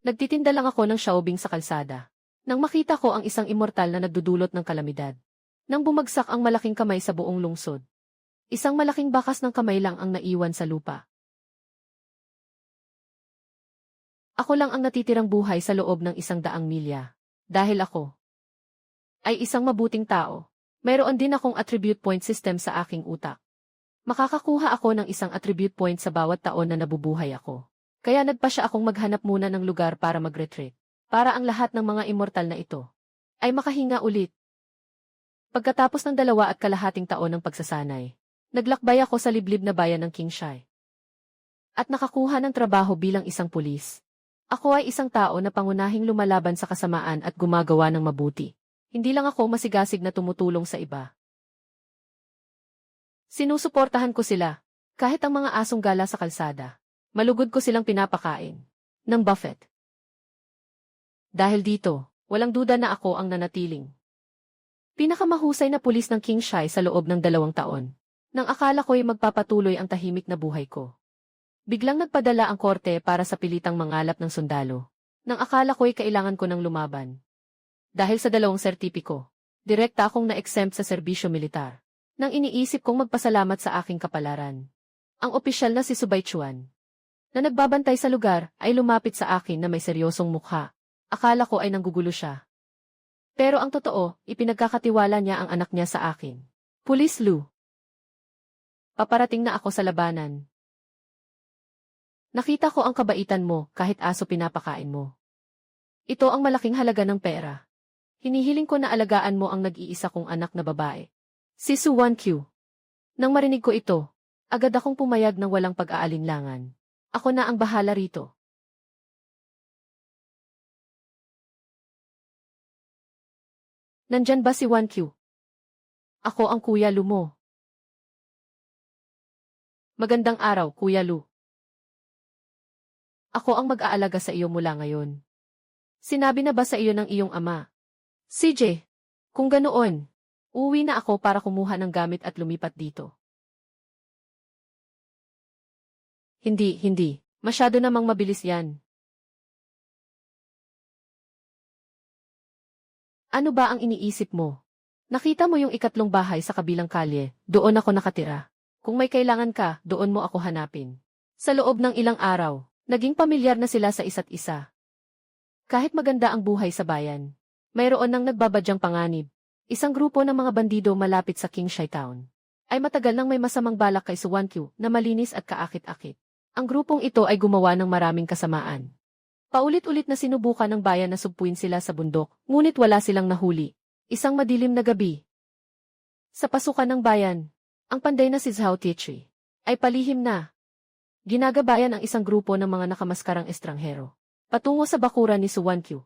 Nagtitinda lang ako ng Xiaobing sa kalsada. Nang makita ko ang isang immortal na nagdudulot ng kalamidad. Nang bumagsak ang malaking kamay sa buong lungsod. Isang malaking bakas ng kamay lang ang naiwan sa lupa. Ako lang ang natitirang buhay sa loob ng 100 milya. Dahil ako ay isang mabuting tao. Mayroon din akong attribute point system sa aking utak. Makakakuha ako ng isang attribute point sa bawat taon na nabubuhay ako. Kaya nagpasya akong maghanap muna ng lugar para mag-retreat. Para ang lahat ng mga immortal na ito ay makahinga ulit. Pagkatapos ng 2.5 taon ng pagsasanay, naglakbay ako sa liblib na bayan ng Qingshai. At nakakuha ng trabaho bilang isang pulis. Ako ay isang tao na pangunahing lumalaban sa kasamaan at gumagawa ng mabuti. Hindi lang ako masigasig na tumutulong sa iba. Sinusuportahan ko sila, kahit ang mga asong gala sa kalsada. Malugod ko silang pinapakain ng buffet. Dahil dito, walang duda na ako ang nanatiling pinakamahusay na pulis ng Qingshai sa loob ng 2 taon. Nang akala ko'y magpapatuloy ang tahimik na buhay ko. Biglang nagpadala ang korte para sa pilitang mangalap ng sundalo. Nang akala ko'y kailangan ko ng lumaban. Dahil sa 2 sertipiko, direkta akong na-exempt sa serbisyo militar. Nang iniisip kong magpasalamat sa aking kapalaran. Ang opisyal na si Subay Chuan, na nagbabantay sa lugar, ay lumapit sa akin na may seryosong mukha. Akala ko ay nanggugulo siya. Pero ang totoo, ipinagkakatiwala niya ang anak niya sa akin. Pulis Lu. Paparating na ako sa labanan. Nakita ko ang kabaitan mo kahit aso pinapakain mo. Ito ang malaking halaga ng pera. Hinihiling ko na alagaan mo ang nag-iisa kong anak na babae. Si Su Wanqiu. Nang marinig ko ito, agad akong pumayag ng walang pag-aalinlangan. Ako na ang bahala rito. Nandyan ba si Wanqiu? Ako ang Kuya Lu mo. Magandang araw, Kuya Lu. Ako ang mag-aalaga sa iyo mula ngayon. Sinabi na ba sa iyo ng iyong ama? CJ, kung ganoon, uuwi na ako para kumuha ng gamit at lumipat dito. Hindi. Masyado namang mabilis yan. Ano ba ang iniisip mo? Nakita mo yung 3 bahay sa kabilang kalye, doon ako nakatira. Kung may kailangan ka, doon mo ako hanapin. Sa loob ng ilang araw, naging pamilyar na sila sa isa't isa. Kahit maganda ang buhay sa bayan, mayroon nang nagbabadyang panganib. Isang grupo ng mga bandido malapit sa Qingshai Town. Ay matagal nang may masamang balak kay Su Wanqiu na malinis at kaakit-akit. Ang grupong ito ay gumawa ng maraming kasamaan. Paulit-ulit na sinubukan ng bayan na sugpuin sila sa bundok, ngunit wala silang nahuli. Isang madilim na gabi. Sa pasukan ng bayan, ang panday na si Zhao Tichi ay palihim na. Ginagabayan ang isang grupo ng mga nakamaskarang estranghero patungo sa bakuran ni Su Wanqiu.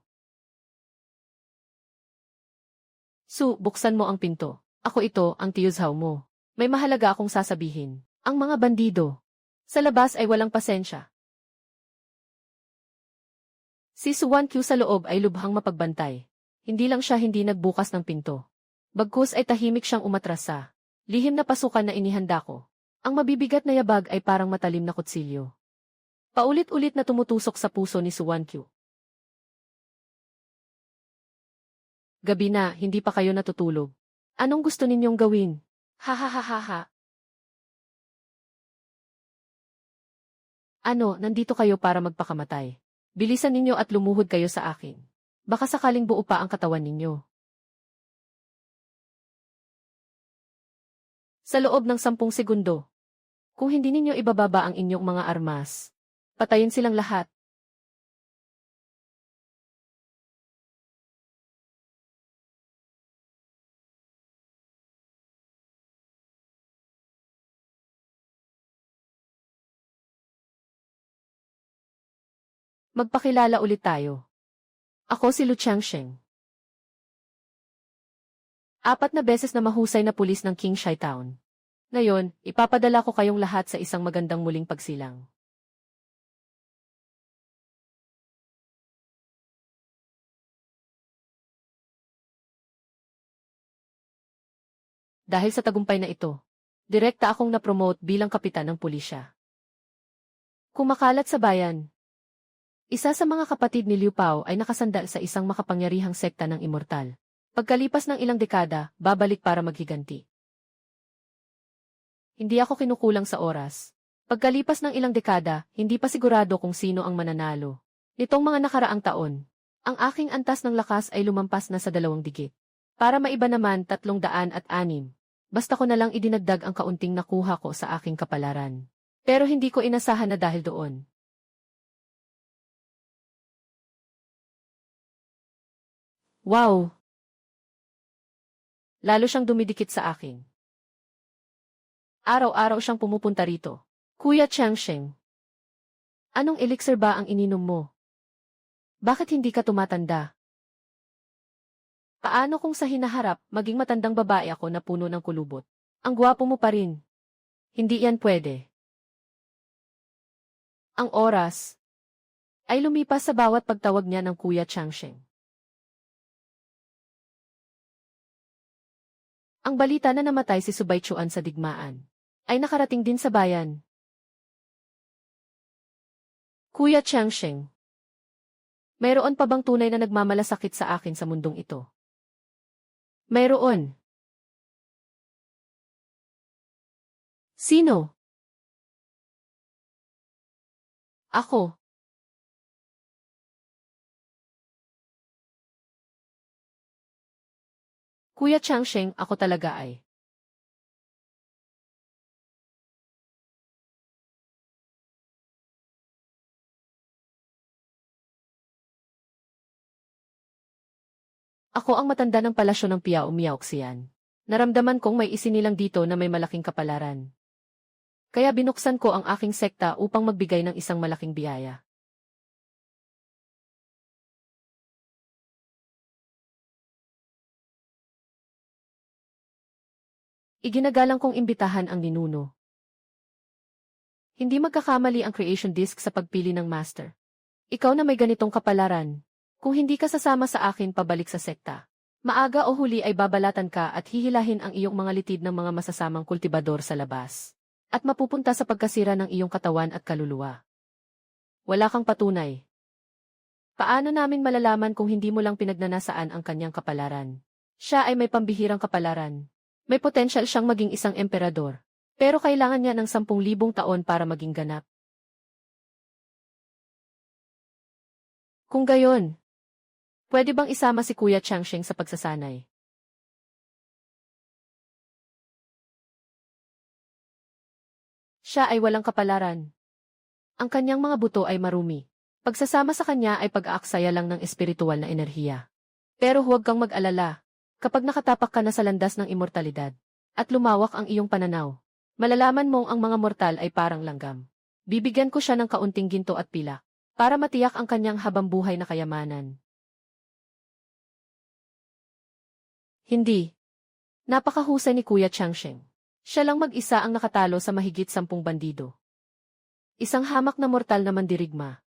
Su, buksan mo ang pinto. Ako ito, ang Tiyo Zhao mo. May mahalaga akong sasabihin. Ang mga bandido sa labas ay walang pasensya. Si Su Wanqiu sa loob ay lubhang mapagbantay. Hindi lang siya hindi nagbukas ng pinto. Bagkus ay tahimik siyang umatras sa lihim na pasukan na inihanda ko. Ang mabibigat na yabag ay parang matalim na kutsilyo. Paulit-ulit na tumutusok sa puso ni Su Wanqiu. Gabi na, hindi pa kayo natutulog. Anong gusto ninyong gawin? Ha. Ano, nandito kayo para magpakamatay. Bilisan ninyo at lumuhod kayo sa akin. Baka sakaling buo pa ang katawan ninyo. Sa loob ng 10 segundo. Kung hindi ninyo ibababa ang inyong mga armas, patayin silang lahat. Magpakilala ulit tayo. Ako si Lu Changsheng. 4 na beses na mahusay na pulis ng Qingshai Town. Ngayon, ipapadala ko kayong lahat sa isang magandang muling pagsilang. Dahil sa tagumpay na ito, direkta akong na-promote bilang kapitan ng pulisya. Kumakalat sa bayan. Isa sa mga kapatid ni Liu Pao ay nakasandal sa isang makapangyarihang sekta ng immortal. Pagkalipas ng ilang dekada, babalik para maghiganti. Hindi ako kinukulang sa oras. Pagkalipas ng ilang dekada, hindi pa sigurado kung sino ang mananalo. Nitong mga nakaraang taon, ang aking antas ng lakas ay lumampas na sa 2 digit. Para maiba naman 306. Basta ko na lang idinagdag ang kaunting nakuha ko sa aking kapalaran. Pero hindi ko inasahan na dahil doon. Wow! Lalo siyang dumidikit sa akin. Araw-araw siyang pumupunta rito. Kuya Changsheng, anong elixir ba ang ininom mo? Bakit hindi ka tumatanda? Paano kung sa hinaharap, maging matandang babae ako na puno ng kulubot? Ang gwapo mo pa rin. Hindi yan pwede. Ang oras ay lumipas sa bawat pagtawag niya ng Kuya Changsheng. Ang balita na namatay si Subay Chuan sa digmaan ay nakarating din sa bayan. Kuya Changsheng, mayroon pa bang tunay na nagmamalasakit sa akin sa mundong ito? Mayroon. Sino? Ako. Kuya Changsheng, ako talaga ay. Ako ang matanda ng palasyo ng Piao Miaoxian. Naramdaman kong may isinilang dito na may malaking kapalaran. Kaya binuksan ko ang aking sekta upang magbigay ng isang malaking biyaya. Iginagalang kong imbitahan ang ninuno. Hindi magkakamali ang creation disc sa pagpili ng master. Ikaw na may ganitong kapalaran. Kung hindi ka sasama sa akin pabalik sa sekta, maaga o huli ay babalatan ka at hihilahin ang iyong mga litid ng mga masasamang kultibador sa labas. At mapupunta sa pagkasira ng iyong katawan at kaluluwa. Wala kang patunay. Paano namin malalaman kung hindi mo lang pinagnanasaan ang kanyang kapalaran? Siya ay may pambihirang kapalaran. May potensyal siyang maging isang emperador. Pero kailangan niya ng 10,000 taon para maging ganap. Kung gayon, pwede bang isama si Kuya Changsheng sa pagsasanay? Siya ay walang kapalaran. Ang kanyang mga buto ay marumi. Pagsasama sa kanya ay pag-aaksaya lang ng espiritual na enerhiya. Pero huwag kang mag-alala. Kapag nakatapak ka na sa landas ng immortalidad, at lumawak ang iyong pananaw, malalaman mong ang mga mortal ay parang langgam. Bibigyan ko siya ng kaunting ginto at pilak, para matiyak ang kanyang habambuhay na kayamanan. Hindi. Napakahusay ni Kuya Changsheng. Siya lang mag-isa ang nakatalo sa mahigit 10 bandido. Isang hamak na mortal na mandirigma.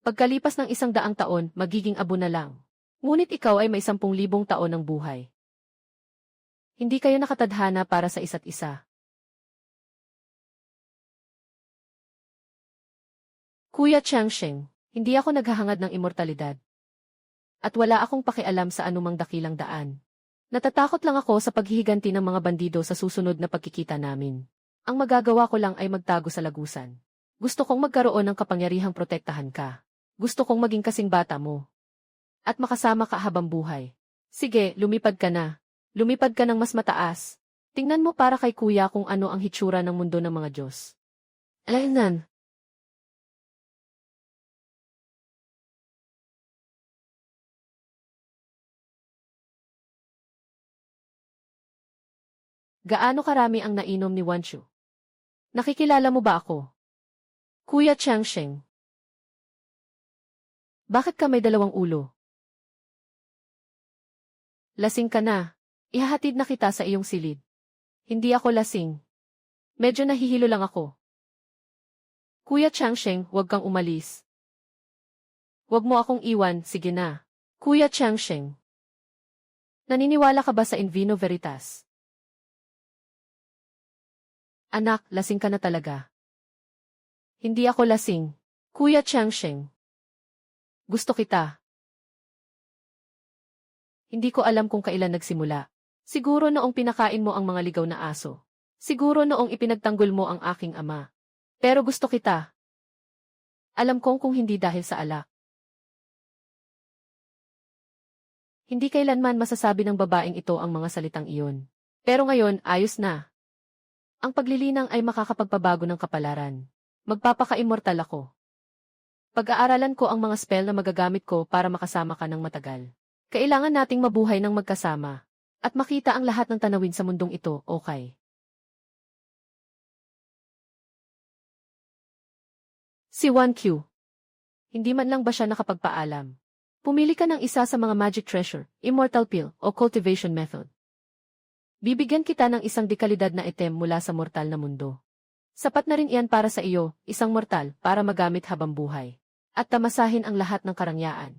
Pagkalipas ng 100 taon, magiging abo na lang. Ngunit ikaw ay may 10,000 taon ng buhay. Hindi kayo nakatadhana para sa isa't isa. Kuya Changsheng, hindi ako naghahangad ng immortalidad. At wala akong pakialam sa anumang dakilang daan. Natatakot lang ako sa paghihiganti ng mga bandido sa susunod na pagkikita namin. Ang magagawa ko lang ay magtago sa lagusan. Gusto kong magkaroon ng kapangyarihang protektahan ka. Gusto kong maging kasing bata mo. At makasama ka habang buhay. Sige, lumipad ka na. Lumipad ka ng mas mataas. Tingnan mo para kay kuya kung ano ang hitsura ng mundo ng mga Diyos. Alaynan. Gaano karami ang nainom ni Wanshu? Nakikilala mo ba ako? Kuya Changsheng. Bakit ka may 2 ulo? Lasing ka na. Ihahatid na kita sa iyong silid. Hindi ako lasing. Medyo nahihilo lang ako. Kuya Changsheng, huwag kang umalis. Huwag mo akong iwan, sige na. Kuya Changsheng. Naniniwala ka ba sa in vino veritas? Anak, lasing ka na talaga. Hindi ako lasing. Kuya Changsheng. Gusto kita. Hindi ko alam kung kailan nagsimula. Siguro noong pinakain mo ang mga ligaw na aso. Siguro noong ipinagtanggol mo ang aking ama. Pero gusto kita. Alam kong kung hindi dahil sa alak. Hindi kailanman masasabi ng babaeng ito ang mga salitang iyon. Pero ngayon, ayos na. Ang paglilinang ay makakapagpabago ng kapalaran. Magpapaka-immortal ako. Pag-aaralan ko ang mga spell na magagamit ko para makasama ka ng matagal. Kailangan nating mabuhay ng magkasama. At makita ang lahat ng tanawin sa mundong ito, okay? Si 1Q. Hindi man lang ba siya nakapagpaalam? Pumili ka ng isa sa mga magic treasure, immortal pill, o cultivation method. Bibigyan kita ng isang dekalidad na item mula sa mortal na mundo. Sapat na rin iyan para sa iyo, isang mortal, para magamit habang buhay. At tamasahin ang lahat ng karangyaan.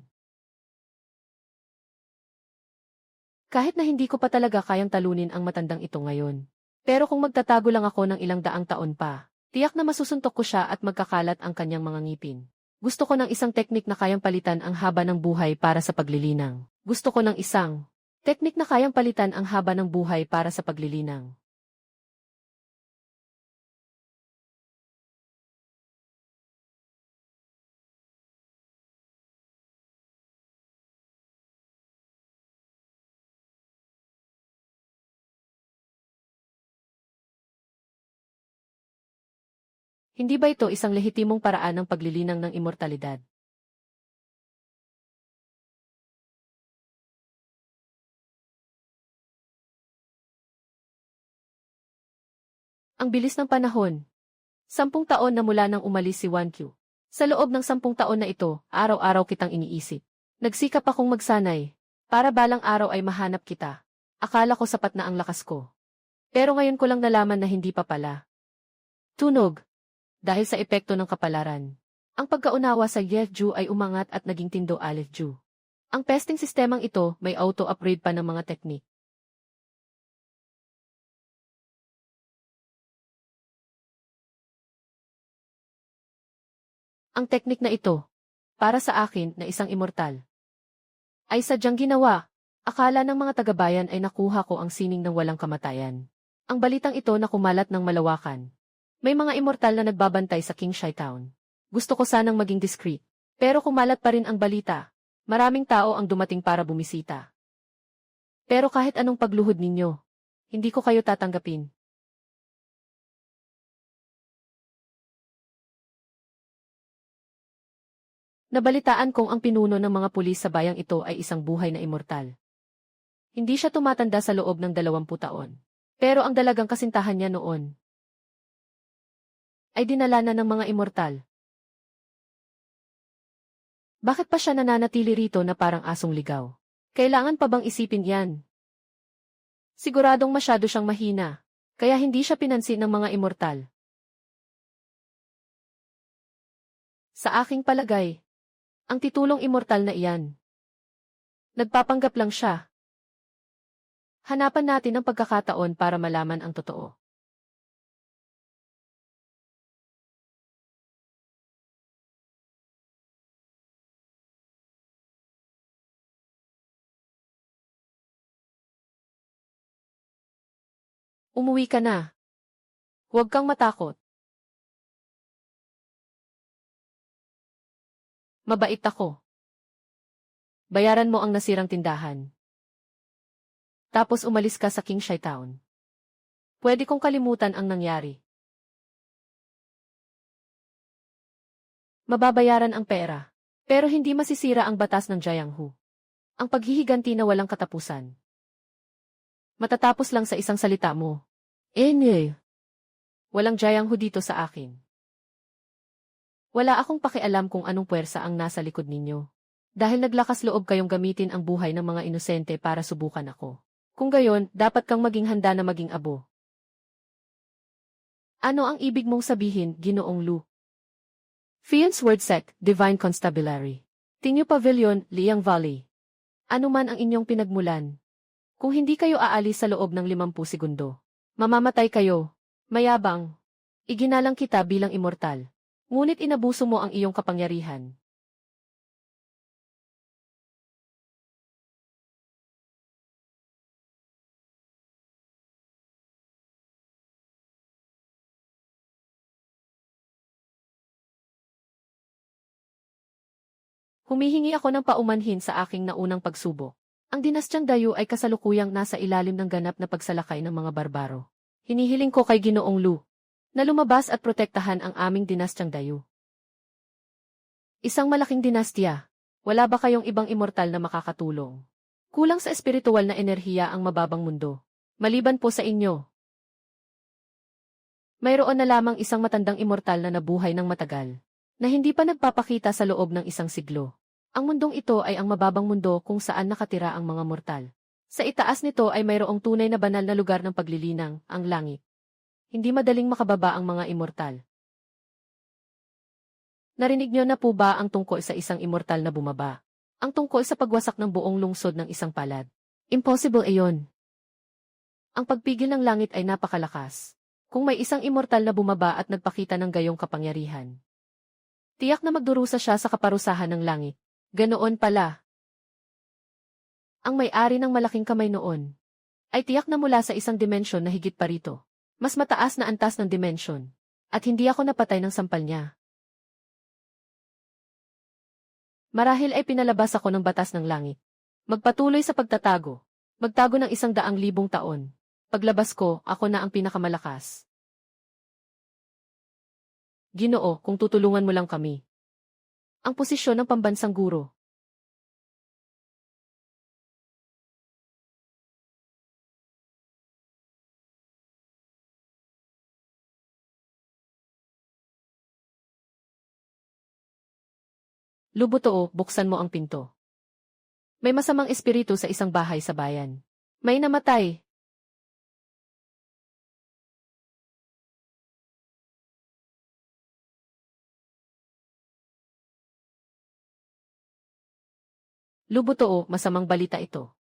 Kahit na hindi ko pa talaga kayang talunin ang matandang ito ngayon. Pero kung magtatago lang ako ng ilang daang taon pa, tiyak na masusuntok ko siya at magkakalat ang kanyang mga ngipin. Gusto ko ng isang teknik na kayang palitan ang haba ng buhay para sa paglilinang. Gusto ko ng isang teknik na kayang palitan ang haba ng buhay para sa paglilinang. Hindi ba ito isang lehitimong paraan ng paglilinang ng immortalidad? Ang bilis ng panahon. 10 taon na mula nang umalis si 1Q. Sa loob ng 10 taon na ito, araw-araw kitang iniisip. Nagsikap akong magsanay, para balang araw ay mahanap kita. Akala ko sapat na ang lakas ko. Pero ngayon ko lang nalaman na hindi pa pala. Tunog. Dahil sa epekto ng kapalaran. Ang pagkaunawa sa Yefju ay umangat at naging tindo Alefju. Ang pesting sistemang ito may auto-upgrade pa ng mga teknik. Ang teknik na ito, para sa akin na isang immortal, ay sadyang ginawa. Akala ng mga tagabayan ay nakuha ko ang sining ng walang kamatayan. Ang balitang ito na kumalat ng malawakan. May mga immortal na nagbabantay sa Qingshai Town. Gusto ko sanang maging discreet. Pero kumalat pa rin ang balita. Maraming tao ang dumating para bumisita. Pero kahit anong pagluhod ninyo, hindi ko kayo tatanggapin. Nabalitaan kong ang pinuno ng mga pulis sa bayang ito ay isang buhay na immortal. Hindi siya tumatanda sa loob ng 20 taon. Pero ang dalagang kasintahan niya noon ay dinala na ng mga immortal. Bakit pa siya nananatili rito na parang asong ligaw? Kailangan pa bang isipin yan? Siguradong masyado siyang mahina, kaya hindi siya pinansin ng mga immortal. Sa aking palagay, ang titulong immortal na iyan, nagpapanggap lang siya. Hanapan natin ang pagkakataon para malaman ang totoo. Umuwi ka na. Huwag kang matakot. Mabait ako. Bayaran mo ang nasirang tindahan. Tapos umalis ka sa Qingshai Town. Pwede kong kalimutan ang nangyari. Mababayaran ang pera. Pero hindi masisira ang batas ng Jianghu. Ang paghihiganti na walang katapusan. Matatapos lang sa isang salita mo. Walang Jianghu dito sa akin. Wala akong pakialam kung anong puwersa ang nasa likod ninyo. Dahil naglakas loob kayong gamitin ang buhay ng mga inosente para subukan ako. Kung gayon, dapat kang maging handa na maging abo. Ano ang ibig mong sabihin, Ginoong Lu? Fian's Word Sec, Divine Constabulary. Tinyo Pavilion, Liang Valley. Ano man ang inyong pinagmulan. Kung hindi kayo aalis sa loob ng 50 segundo, mamamatay kayo. Mayabang. Iginalang kita bilang immortal. Ngunit inabuso mo ang iyong kapangyarihan. Humihingi ako ng paumanhin sa aking naunang pagsubok. Ang dinastyang Dayu ay kasalukuyang nasa ilalim ng ganap na pagsalakay ng mga barbaro. Hinihiling ko kay Ginoong Lu na lumabas at protektahan ang aming dinastyang Dayu. Isang malaking dinastya. Wala ba kayong ibang immortal na makakatulong? Kulang sa espiritual na enerhiya ang mababang mundo. Maliban po sa inyo. Mayroon na lamang isang matandang immortal na nabuhay ng matagal, na hindi pa nagpapakita sa loob ng isang siglo. Ang mundong ito ay ang mababang mundo kung saan nakatira ang mga mortal. Sa itaas nito ay mayroong tunay na banal na lugar ng paglilinang, ang langit. Hindi madaling makababa ang mga immortal. Narinig niyo na po ba ang tungkol sa isang immortal na bumaba? Ang tungkol sa pagwasak ng buong lungsod ng isang palad? Impossible iyon. Ang pagpigil ng langit ay napakalakas. Kung may isang immortal na bumaba at nagpakita ng gayong kapangyarihan, tiyak na magdurusa siya sa kaparusahan ng langit. Ganoon pala. Ang may-ari ng malaking kamay noon ay tiyak na mula sa isang dimensyon na higit pa rito. Mas mataas na antas ng dimensyon. At hindi ako napatay ng sampal niya. Marahil ay pinalabas ako ng batas ng langit. Magpatuloy sa pagtatago. Magtago ng 100,000 taon. Paglabas ko, ako na ang pinakamalakas. Ginoo, kung tutulungan mo lang kami. Ang posisyon ng pambansang guro. Lubotoo, buksan mo ang pinto. May masamang espiritu sa isang bahay sa bayan. May namatay. Lubotoo, masamang balita ito.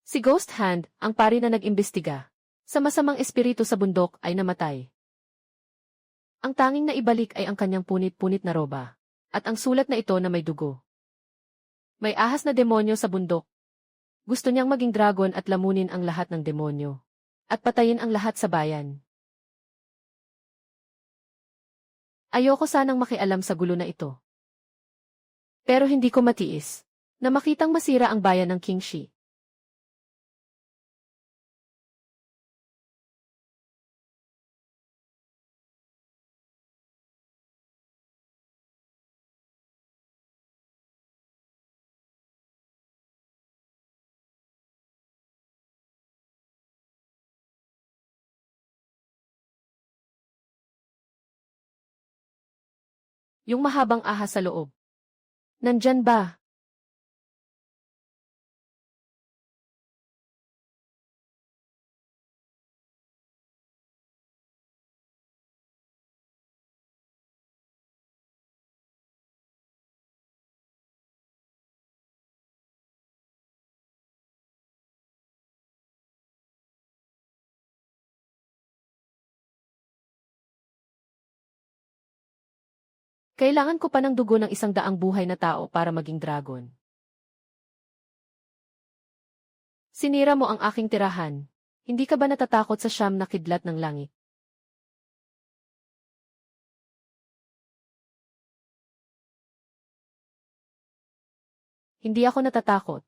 Si Ghost Hand, ang pari na nag-imbestiga sa masamang espiritu sa bundok, ay namatay. Ang tanging na ibalik ay ang kanyang punit-punit na roba. At ang sulat na ito na may dugo. May ahas na demonyo sa bundok. Gusto niyang maging dragon at lamunin ang lahat ng demonyo. At patayin ang lahat sa bayan. Ayoko sanang makialam sa gulo na ito. Pero hindi ko matiis na makitang masira ang bayan ng Qingxi. Yung mahabang ahas sa loob. Nandyan ba? Kailangan ko pa ng dugo ng 100 buhay na tao para maging dragon. Sinira mo ang aking tirahan. Hindi ka ba natatakot sa siyam na kidlat ng langit? Hindi ako natatakot.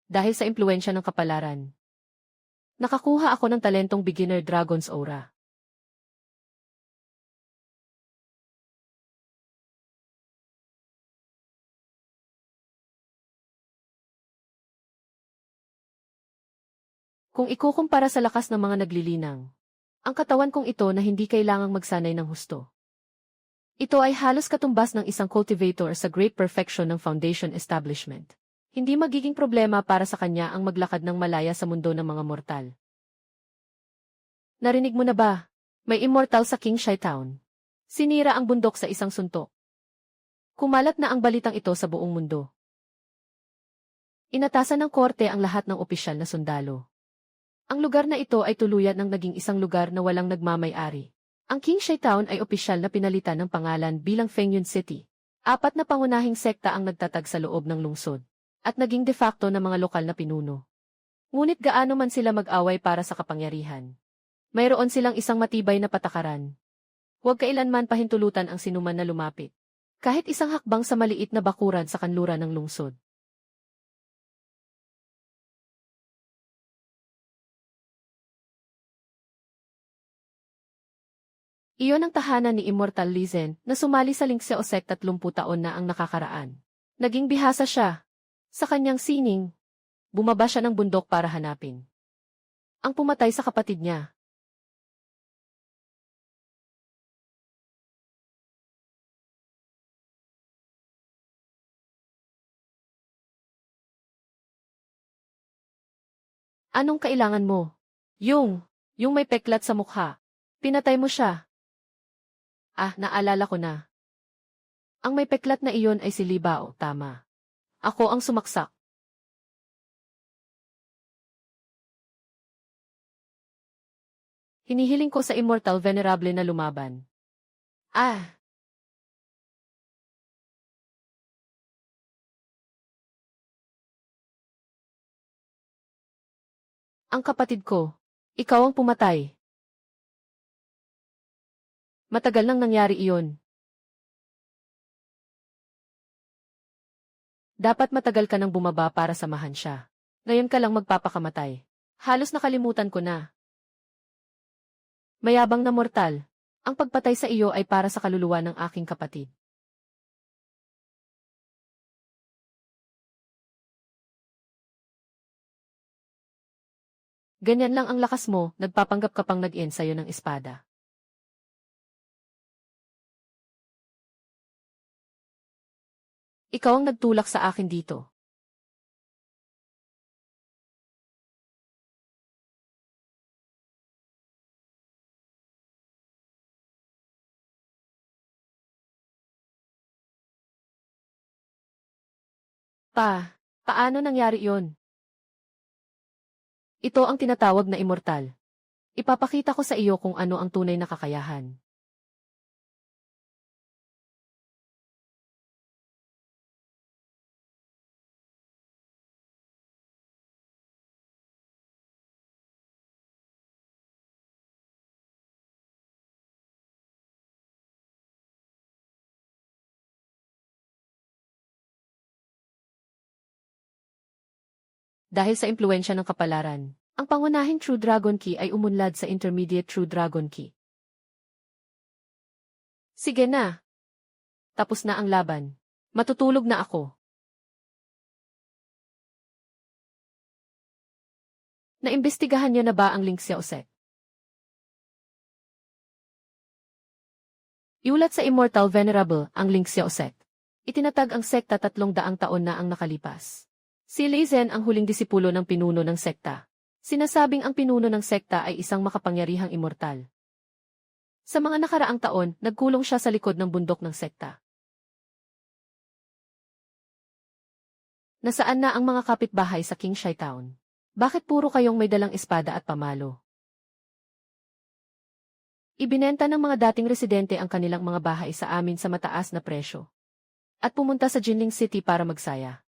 Dahil sa impluensya ng kapalaran. Nakakuha ako ng talentong beginner dragon's aura. Kung ikukumpara sa lakas ng mga naglilinang, ang katawan kong ito na hindi kailangang magsanay ng husto. Ito ay halos katumbas ng isang cultivator sa great perfection ng foundation establishment. Hindi magiging problema para sa kanya ang maglakad ng malaya sa mundo ng mga mortal. Narinig mo na ba? May immortal sa Qingxi Town. Sinira ang bundok sa isang suntok. Kumalat na ang balitang ito sa buong mundo. Inatasan ng korte ang lahat ng opisyal na sundalo. Ang lugar na ito ay tuluyan ng naging isang lugar na walang nagmamay-ari. Ang Qingxi Town ay opisyal na pinalitan ng pangalan bilang Fengyun City. 4 na pangunahing sekta ang nagtatag sa loob ng lungsod, at naging de facto na mga lokal na pinuno. Ngunit gaano man sila mag-away para sa kapangyarihan, mayroon silang isang matibay na patakaran. Huwag kailanman pahintulutan ang sinuman na lumapit. Kahit isang hakbang sa maliit na bakuran sa kanluran ng lungsod. Iyon ang tahanan ni Immortal Lizen na sumali sa Lingseosek 30 taon na ang nakakaraan. Naging bihasa siya. Sa kanyang sining, bumaba siya ng bundok para hanapin ang pumatay sa kapatid niya. Anong kailangan mo? Yung may peklat sa mukha. Pinatay mo siya. Naalala ko na. Ang may peklat na iyon ay si Libao, tama. Ako ang sumaksak. Hinihiling ko sa Immortal Venerable na lumaban. Ang kapatid ko. Ikaw ang pumatay. Matagal nang nangyari iyon. Dapat matagal ka nang bumaba para samahan siya. Ngayon ka lang magpapakamatay. Halos nakalimutan ko na. Mayabang na mortal. Ang pagpatay sa iyo ay para sa kaluluwa ng aking kapatid. Ganyan lang ang lakas mo, nagpapanggap ka pang nag-ensayo ng espada. Ikaw ang nagtulak sa akin dito. Paano nangyari yon? Ito ang tinatawag na immortal. Ipapakita ko sa iyo kung ano ang tunay na kakayahan. Dahil sa impluensya ng kapalaran, ang pangunahing True Dragon Key ay umunlad sa Intermediate True Dragon Key. Sige na. Tapos na ang laban. Matutulog na ako. Naimbestigahan niyo na ba ang Lingseosek? Iulat sa Immortal Venerable ang Lingseosek. Itinatag ang sekta 300 taon na ang nakalipas. Si Lizen ang huling disipulo ng pinuno ng sekta. Sinasabing ang pinuno ng sekta ay isang makapangyarihang immortal. Sa mga nakaraang taon, nagkulong siya sa likod ng bundok ng sekta. Nasaan na ang mga kapitbahay sa Qingshai Town? Bakit puro kayong may dalang espada at pamalo? Ibinenta ng mga dating residente ang kanilang mga bahay sa amin sa mataas na presyo. At pumunta sa Jinling City para magsaya.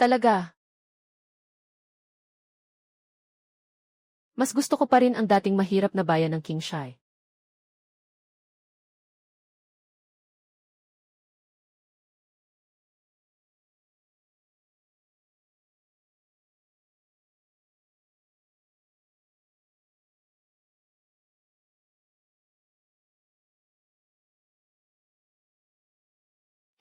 Talaga. Mas gusto ko pa rin ang dating mahirap na bayan ng Qingshai.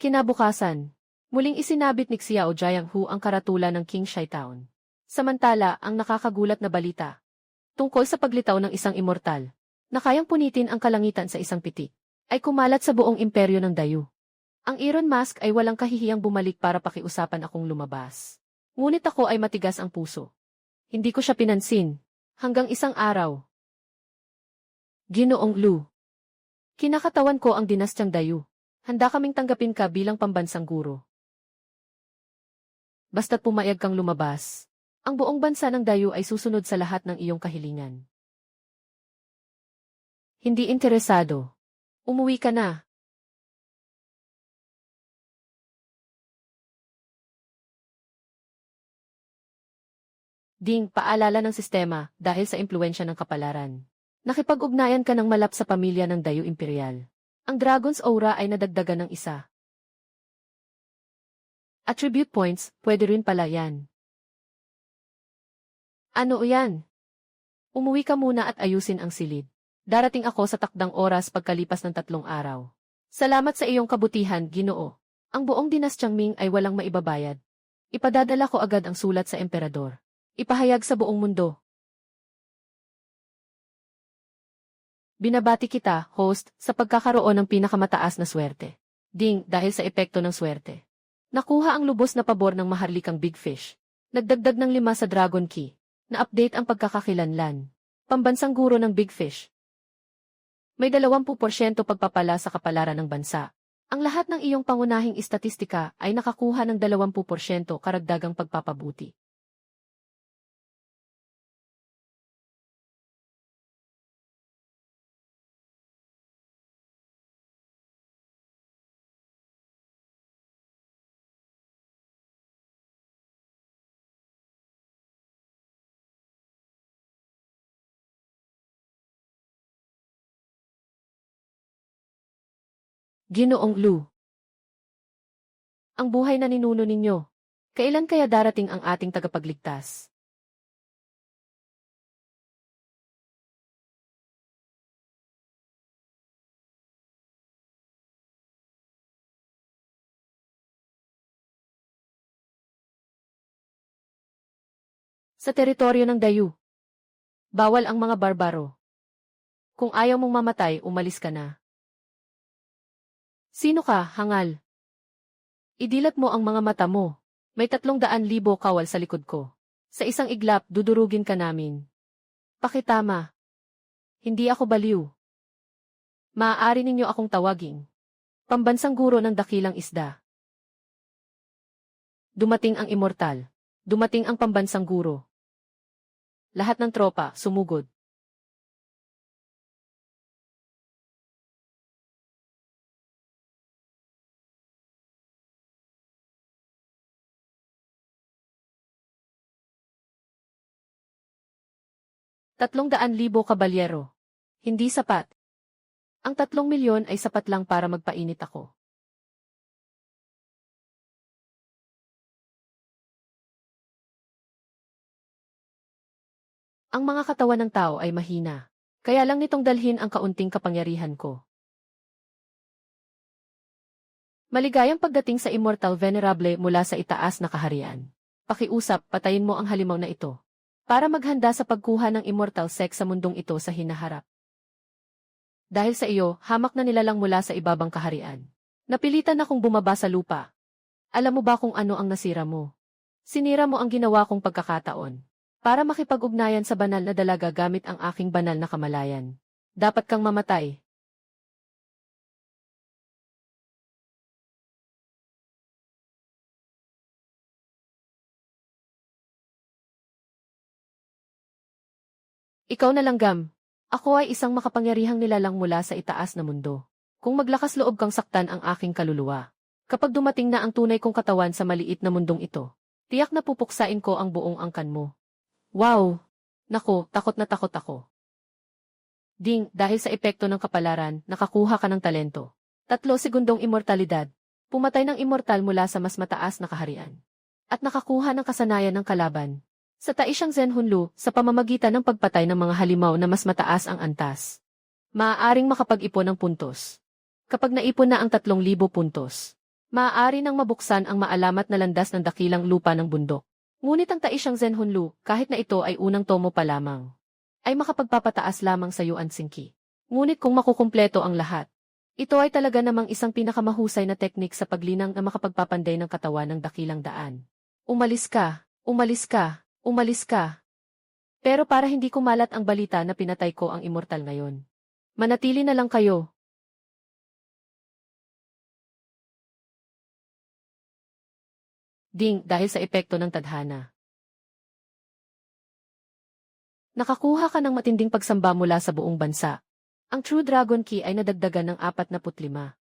Kinabukasan, muling isinabit ni Xiao Jianghu ang karatulan ng Qingshai Town. Samantala, ang nakakagulat na balita tungkol sa paglitaw ng isang immortal na kayang punitin ang kalangitan sa isang pitik ay kumalat sa buong imperyo ng Dayu. Ang Iron Mask ay walang kahihiyang bumalik para pakiusapan akong lumabas. Ngunit ako ay matigas ang puso. Hindi ko siya pinansin. Hanggang isang araw. Ginoong Lu. Kinakatawan ko ang dinastyang Dayu. Handa kaming tanggapin ka bilang pambansang guro. Basta't pumayag kang lumabas, ang buong bansa ng Dayu ay susunod sa lahat ng iyong kahilingan. Hindi interesado. Umuwi ka na. Ding, paalala ng sistema dahil sa impluensya ng kapalaran. Nakipag-ugnayan ka ng malap sa pamilya ng Dayu Imperial. Ang Dragon's Aura ay nadagdagan ng isa. Attribute points, pwede rin pala yan. Ano yan? Umuwi ka muna at ayusin ang silid. Darating ako sa takdang oras pagkalipas ng 3 araw. Salamat sa iyong kabutihan, Ginoo. Ang buong dinastyang Ming ay walang maibabayad. Ipadadala ko agad ang sulat sa emperador. Ipahayag sa buong mundo. Binabati kita, host, sa pagkakaroon ng pinakamataas na swerte. Ding, dahil sa epekto ng swerte. Nakuha ang lubos na pabor ng maharlikang Big Fish. Nagdagdag ng 5 sa Dragon Key. Na-update ang pagkakakilanlan. Pambansang guro ng Big Fish. May 20% pagpapala sa kapalaran ng bansa. Ang lahat ng iyong pangunahing istatistika ay nakakuha ng 20% karagdagang pagpapabuti. Ginoong Lu. Ang buhay na ninuno ninyo. Kailan kaya darating ang ating tagapagligtas? Sa teritoryo ng Dayu. Bawal ang mga barbaro. Kung ayaw mong mamatay, umalis ka na. Sino ka, hangal? Idilat mo ang mga mata mo. May 300,000 kawal sa likod ko. Sa isang iglap, dudurugin ka namin. Pakitama. Hindi ako baliw. Maaari ninyo akong tawaging pambansang guro ng dakilang isda. Dumating ang immortal. Dumating ang pambansang guro. Lahat ng tropa, sumugod. $300,000 kabalyero. Hindi sapat. Ang 3 milyon ay sapat lang para magpainit ako. Ang mga katawan ng tao ay mahina. Kaya lang nitong dalhin ang kaunting kapangyarihan ko. Maligayang pagdating sa Immortal Venerable mula sa itaas na kaharian. Pakiusap, patayin mo ang halimaw na ito. Para maghanda sa pagkuha ng Immortal Sex sa mundong ito sa hinaharap. Dahil sa iyo, hamak na nilalang mula sa ibabang kaharian. Napilitan akong bumaba sa lupa. Alam mo ba kung ano ang nasira mo? Sinira mo ang ginawa kong pagkakataon. Para makipag-ugnayan sa banal na dalaga gamit ang aking banal na kamalayan. Dapat kang mamatay. Ikaw na langgam. Ako ay isang makapangyarihang nilalang mula sa itaas na mundo. Kung maglakas loob kang saktan ang aking kaluluwa. Kapag dumating na ang tunay kong katawan sa maliit na mundong ito, tiyak na pupuksain ko ang buong angkan mo. Wow! Naku, takot na takot ako. Ding, dahil sa epekto ng kapalaran, nakakuha ka ng talento. 3 segundong immortalidad. Pumatay ng immortal mula sa mas mataas na kaharian. At nakakuha ng kasanayan ng kalaban. Sa Taishang Zenhunlu, sa pamamagitan ng pagpatay ng mga halimaw na mas mataas ang antas. Maaaring makapag-ipon ng puntos. Kapag naipon na ang 3,000 puntos, maaari nang mabuksan ang maalamat na landas ng dakilang lupa ng bundok. Ngunit ang Taishang Zenhunlu, kahit na ito ay unang tomo pa lamang, ay makapagpapataas lamang sa Yuan Xingqi. Ngunit kung makukumpleto ang lahat, ito ay talaga namang isang pinakamahusay na teknik sa paglinang na makapagpapanday ng katawan ng dakilang daan. Umalis ka, umalis ka. Umalis ka. Pero para hindi kumalat ang balita na pinatay ko ang immortal ngayon. Manatili na lang kayo. Ding, dahil sa epekto ng tadhana. Nakakuha ka ng matinding pagsamba mula sa buong bansa. Ang True Dragon Key ay nadagdagan ng 45.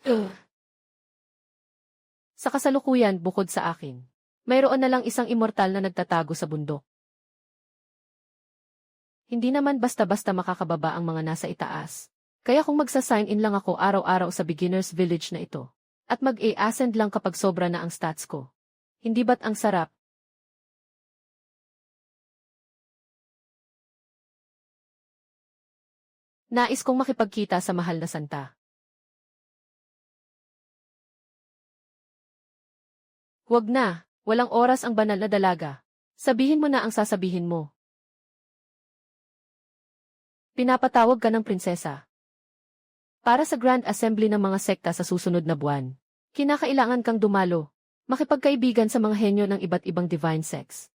Ugh. Sa kasalukuyan bukod sa akin, mayroon na lang isang immortal na nagtatago sa bundok. Hindi naman basta-basta makakababa ang mga nasa itaas. Kaya kung magsa-sign in lang ako araw-araw sa beginner's village na ito, at mag-a-ascend lang kapag sobra na ang stats ko. Hindi ba't ang sarap? Nais kong makipagkita sa mahal na santa. Huwag na, walang oras ang banal na dalaga. Sabihin mo na ang sasabihin mo. Pinapatawag ka ng prinsesa. Para sa Grand Assembly ng mga sekta sa susunod na buwan, kinakailangan kang dumalo, makipagkaibigan sa mga henyo ng iba't ibang divine sex.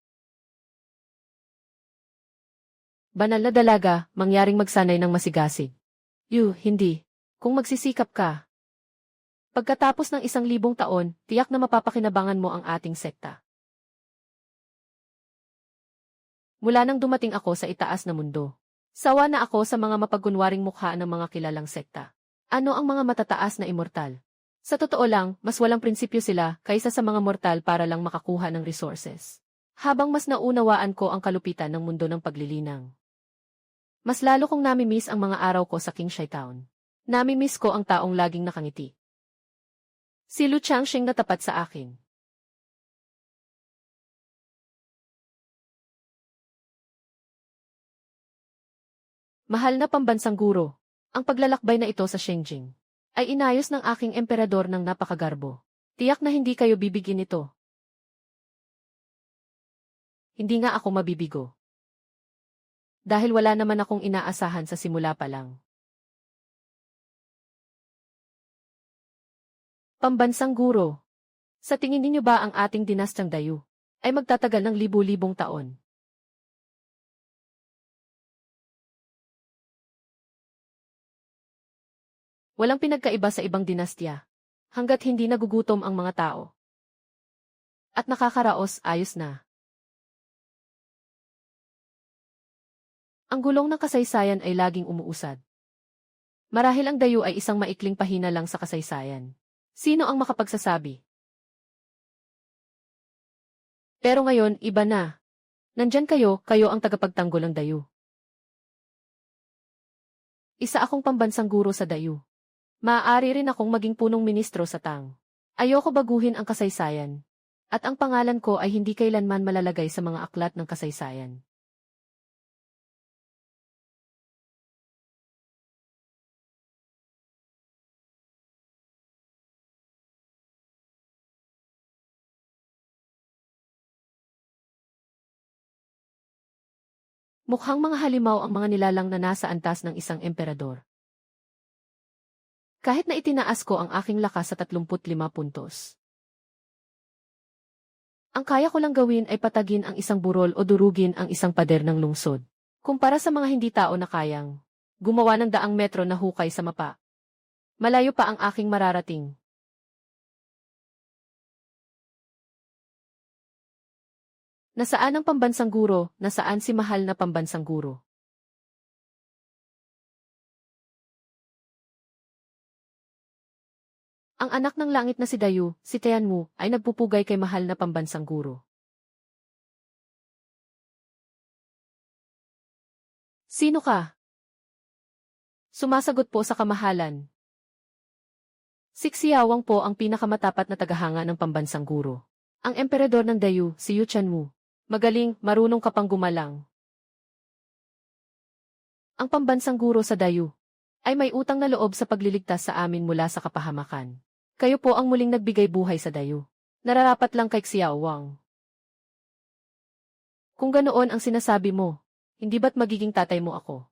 Banal na dalaga, mangyaring magsanay ng masigasig. Hindi. Kung magsisikap ka. Pagkatapos ng 1,000 taon, tiyak na mapapakinabangan mo ang ating sekta. Mula nang dumating ako sa itaas na mundo, sawa na ako sa mga mapagkunwaring mukha ng mga kilalang sekta. Ano ang mga matataas na immortal? Sa totoo lang, mas walang prinsipyo sila kaysa sa mga mortal para lang makakuha ng resources. Habang mas naunawaan ko ang kalupitan ng mundo ng paglilinang. Mas lalo kong nami-miss ang mga araw ko sa Qingshai Town. Nami-miss ko ang taong laging nakangiti. Si Lu Changxing na tapat sa akin. Mahal na pambansang guro, ang paglalakbay na ito sa Shengjing ay inayos ng aking emperador ng napakagarbo. Tiyak na hindi kayo bibigyan nito. Hindi nga ako mabibigo. Dahil wala naman akong inaasahan sa simula pa lang. Pambansang guro. Sa tingin ninyo ba ang ating dinastyang Dayu ay magtatagal ng libu-libong taon? Walang pinagkaiba sa ibang dinastya, hanggat hindi nagugutom ang mga tao. At nakakaraos, ayos na. Ang gulong ng kasaysayan ay laging umuusad. Marahil ang Dayu ay isang maikling pahina lang sa kasaysayan. Sino ang makapagsasabi? Pero ngayon, iba na. Nandyan kayo ang tagapagtanggol ng Dayu. Isa akong pambansang guro sa Dayu. Maaari rin akong maging punong ministro sa Tang. Ayoko baguhin ang kasaysayan. At ang pangalan ko ay hindi kailanman malalagay sa mga aklat ng kasaysayan. Mukhang mga halimaw ang mga nilalang na nasa antas ng isang emperador. Kahit na itinaas ko ang aking lakas sa 35 puntos. Ang kaya ko lang gawin ay patagin ang isang burol o durugin ang isang pader ng lungsod. Kumpara sa mga hindi tao na kayang gumawa ng 100 metro na hukay sa mapa. Malayo pa ang aking mararating. Nasaan ang pambansang guro, nasaan si mahal na pambansang guro? Ang anak ng langit na si Dayu, si Tianmu, ay nagpupugay kay mahal na pambansang guro. Sino ka? Sumasagot po sa kamahalan. Siksiyawang po ang pinakamatapat na tagahanga ng pambansang guro. Ang emperador ng Dayu, si Yu Chanmu. Magaling, marunong ka pang gumalang. Ang pambansang guro sa Dayu ay may utang na loob sa pagliligtas sa amin mula sa kapahamakan. Kayo po ang muling nagbigay buhay sa Dayu. Nararapat lang kay Xiao Wang. Kung ganoon ang sinasabi mo, hindi ba't magiging tatay mo ako?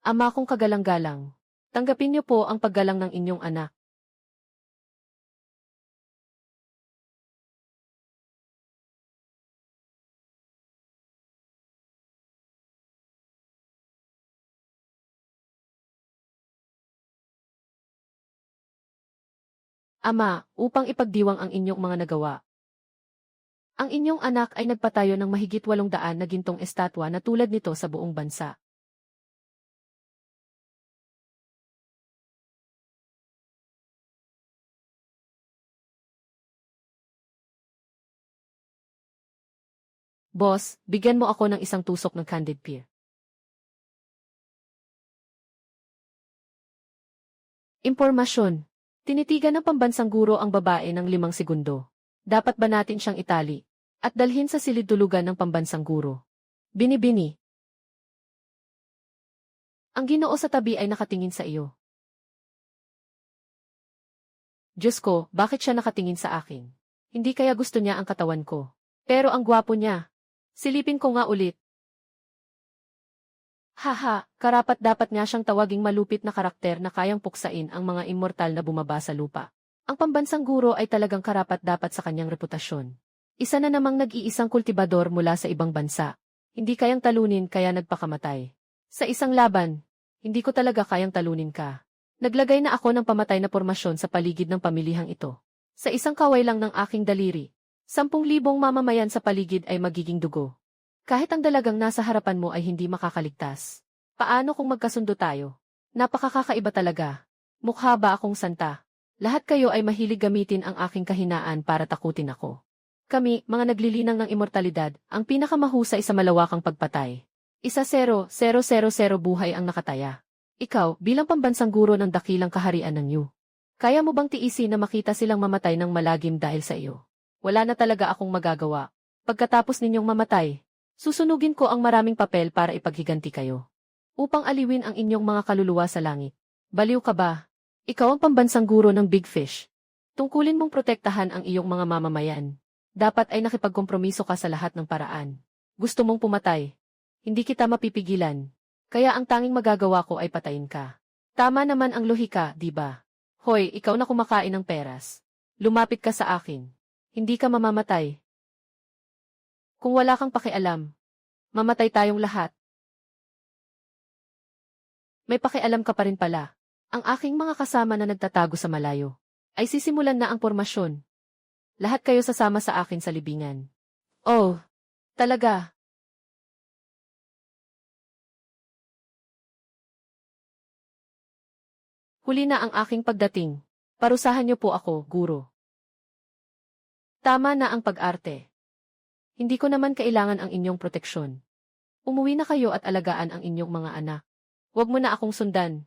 Ama kong kagalang-galang. Tanggapin niyo po ang paggalang ng inyong anak. Ama, upang ipagdiwang ang inyong mga nagawa. Ang inyong anak ay nagpatayo ng mahigit 800 na gintong estatwa na tulad nito sa buong bansa. Boss, bigyan mo ako ng isang tusok ng candied pear. Impormasyon. Tinitigan ng pambansang guro ang babae ng 5 segundo. Dapat ba natin siyang itali at dalhin sa silid-tulugan ng pambansang guro? Binibini. Ang Ginoo sa tabi ay nakatingin sa iyo. Diyos ko, bakit siya nakatingin sa akin? Hindi kaya gusto niya ang katawan ko. Pero ang gwapo niya. Silipin ko nga ulit. Haha, karapat-dapat nga siyang tawaging malupit na karakter na kayang puksain ang mga immortal na bumaba sa lupa. Ang pambansang guro ay talagang karapat-dapat sa kanyang reputasyon. Isa na namang nag-iisang kultibador mula sa ibang bansa. Hindi kayang talunin kaya nagpakamatay. Sa isang laban, hindi ko talaga kayang talunin ka. Naglagay na ako ng pamatay na pormasyon sa paligid ng pamilihang ito. Sa isang kaway lang ng aking daliri, 10,000 mamamayan sa paligid ay magiging dugo. Kahit ang dalagang nasa harapan mo ay hindi makakaligtas. Paano kung magkasundo tayo? Napakakaiba talaga. Mukha ba akong santa? Lahat kayo ay mahilig gamitin ang aking kahinaan para takutin ako. Kami, mga naglilinang ng immortalidad, ang pinakamahusay sa malawakang pagpatay. 1-0-0-0 buhay ang nakataya. Ikaw, bilang pambansang guro ng dakilang kaharian ng Yu. Kaya mo bang tiisin na makita silang mamatay ng malagim dahil sa iyo? Wala na talaga akong magagawa. Pagkatapos ninyong mamatay, susunugin ko ang maraming papel para ipaghiganti kayo. Upang aliwin ang inyong mga kaluluwa sa langit. Baliw ka ba? Ikaw ang pambansang guro ng Big Fish. Tungkulin mong protektahan ang iyong mga mamamayan. Dapat ay nakipagkompromiso ka sa lahat ng paraan. Gusto mong pumatay. Hindi kita mapipigilan. Kaya ang tanging magagawa ko ay patayin ka. Tama naman ang lohika, di ba? Hoy, ikaw na kumakain ng peras. Lumapit ka sa akin. Hindi ka mamamatay. Kung wala kang pakialam, mamatay tayong lahat. May pakialam ka pa rin pala. Ang aking mga kasama na nagtatago sa malayo ay sisimulan na ang pormasyon. Lahat kayo sasama sa akin sa libingan. Oh, talaga? Huli na ang aking pagdating. Parusahan niyo po ako, guro. Tama na ang pag-arte. Hindi ko naman kailangan ang inyong proteksyon. Umuwi na kayo at alagaan ang inyong mga anak. Huwag mo na akong sundan.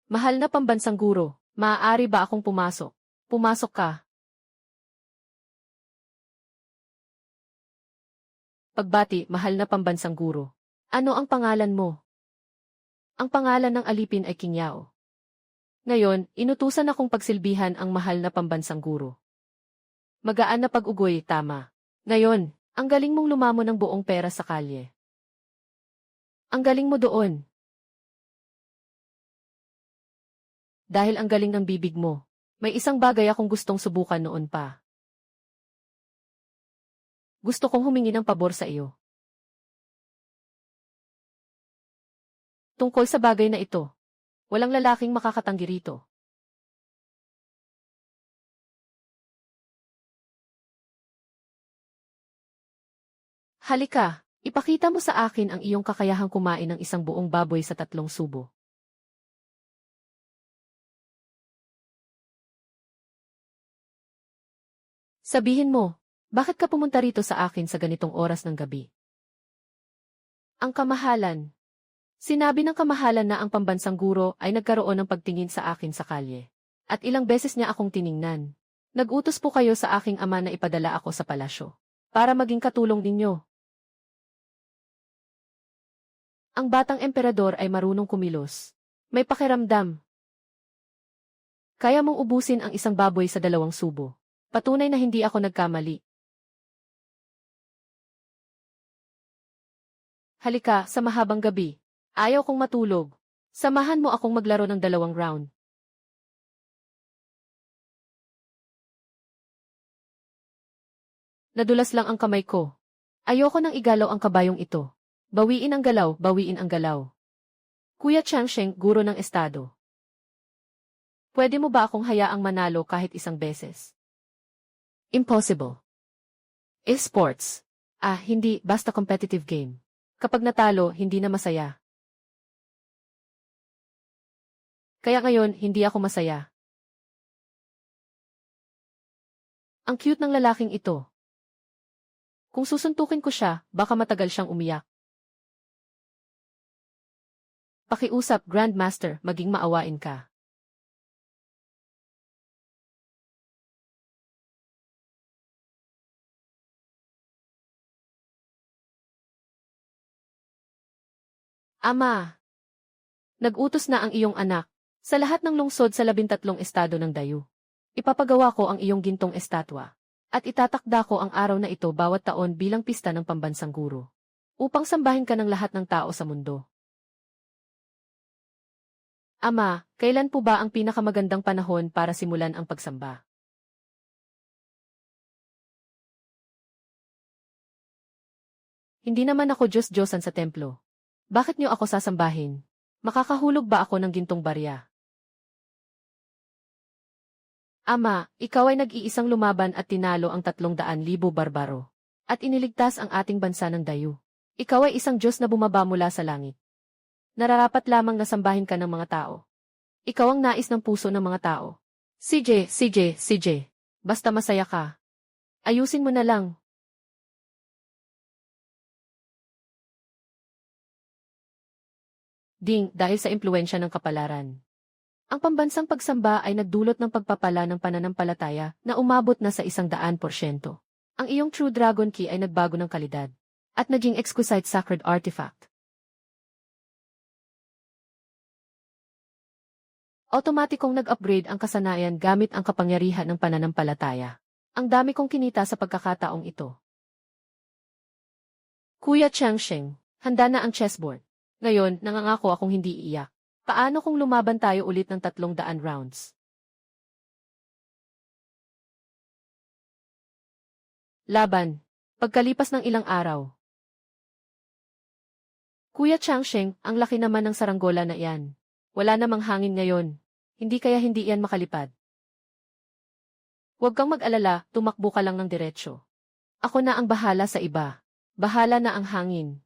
Mahal na pambansang guro, maaari ba akong pumasok? Pumasok ka. Pagbati, mahal na pambansang guro. Ano ang pangalan mo? Ang pangalan ng alipin ay King Yao. Ngayon, inutusan akong pagsilbihan ang mahal na pambansang guro. Magaan na pag-ugoy, tama. Ngayon, ang galing mong lumamo ng buong pera sa kalye. Ang galing mo doon. Dahil ang galing ng bibig mo, may isang bagay akong gustong subukan noon pa. Gusto kong humingi ng pabor sa iyo. Tungkol sa bagay na ito, walang lalaking makakatanggi rito. Halika, ipakita mo sa akin ang iyong kakayahang kumain ng isang buong baboy sa 3 subo. Sabihin mo, bakit ka pumunta rito sa akin sa ganitong oras ng gabi? Ang kamahalan. Sinabi ng kamahalan na ang pambansang guro ay nagkaroon ng pagtingin sa akin sa kalye. At ilang beses niya akong tiningnan. Nag-utos po kayo sa aking ama na ipadala ako sa palasyo. Para maging katulong ninyo. Ang batang emperador ay marunong kumilos. May pakiramdam. Kaya mong ubusin ang isang baboy sa 2 subo. Patunay na hindi ako nagkamali. Halika, sa mahabang gabi. Ayaw kong matulog. Samahan mo akong maglaro ng 2 round. Nadulas lang ang kamay ko. Ayoko nang igalaw ang kabayong ito. Bawiin ang galaw, bawiin ang galaw. Kuya Changsheng, guro ng estado. Pwede mo ba akong hayaang manalo kahit isang beses? Impossible. Esports. Hindi, basta competitive game. Kapag natalo, hindi na masaya. Kaya ngayon, hindi ako masaya. Ang cute ng lalaking ito. Kung susuntukin ko siya, baka matagal siyang umiyak. Pakiusap, Grandmaster, maging maawain ka. Ama, nag-utos na ang iyong anak sa lahat ng lungsod sa 13 estado ng Dayu. Ipapagawa ko ang iyong gintong estatwa at itatakda ko ang araw na ito bawat taon bilang pista ng pambansang guro upang sambahin ka ng lahat ng tao sa mundo. Ama, kailan po ba ang pinakamagandang panahon para simulan ang pagsamba? Hindi naman ako Diyos-Diyosan sa templo. Bakit niyo ako sasambahin? Makakahulog ba ako ng gintong barya? Ama, ikaw ay nag-iisang lumaban at tinalo ang 300,000 barbaro. At iniligtas ang ating bansa ng Dayu. Ikaw ay isang Diyos na bumaba mula sa langit. Nararapat lamang na sambahin ka ng mga tao. Ikaw ang nais ng puso ng mga tao. CJ. Basta masaya ka. Ayusin mo na lang. Dahil sa impluensya ng kapalaran. Ang pambansang pagsamba ay nagdulot ng pagpapala ng pananampalataya na umabot na sa 100%. Ang iyong True Dragon Key ay nagbago ng kalidad at naging exquisite sacred artifact. Automatikong nag-upgrade ang kasanayan gamit ang kapangyarihan ng pananampalataya. Ang dami kong kinita sa pagkakataong ito. Kuya Changsheng, handa na ang chessboard. Ngayon, nangangako akong hindi iiyak. Paano kung lumaban tayo ulit ng 300 rounds? Laban. Pagkalipas ng ilang araw. Kuya Changsheng, ang laki naman ng saranggola na iyan. Wala namang hangin ngayon. Hindi kaya hindi iyan makalipad. Huwag kang mag-alala, tumakbo ka lang ng diretsyo. Ako na ang bahala sa iba. Bahala na ang hangin.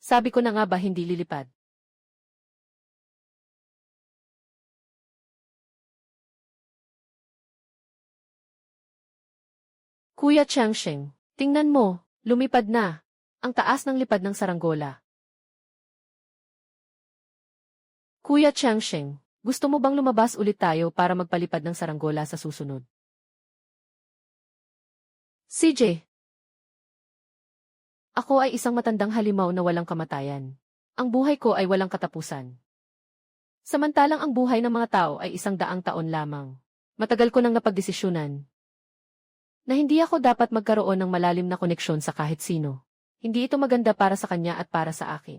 Sabi ko na nga ba hindi lilipad? Kuya Changsheng, tingnan mo, lumipad na. Ang taas ng lipad ng saranggola. Kuya Changsheng, gusto mo bang lumabas ulit tayo para magpalipad ng saranggola sa susunod? CJ. Ako ay isang matandang halimaw na walang kamatayan. Ang buhay ko ay walang katapusan. Samantalang ang buhay ng mga tao ay 100 taon lamang. Matagal ko nang napagdesisyunan na hindi ako dapat magkaroon ng malalim na koneksyon sa kahit sino. Hindi ito maganda para sa kanya at para sa akin.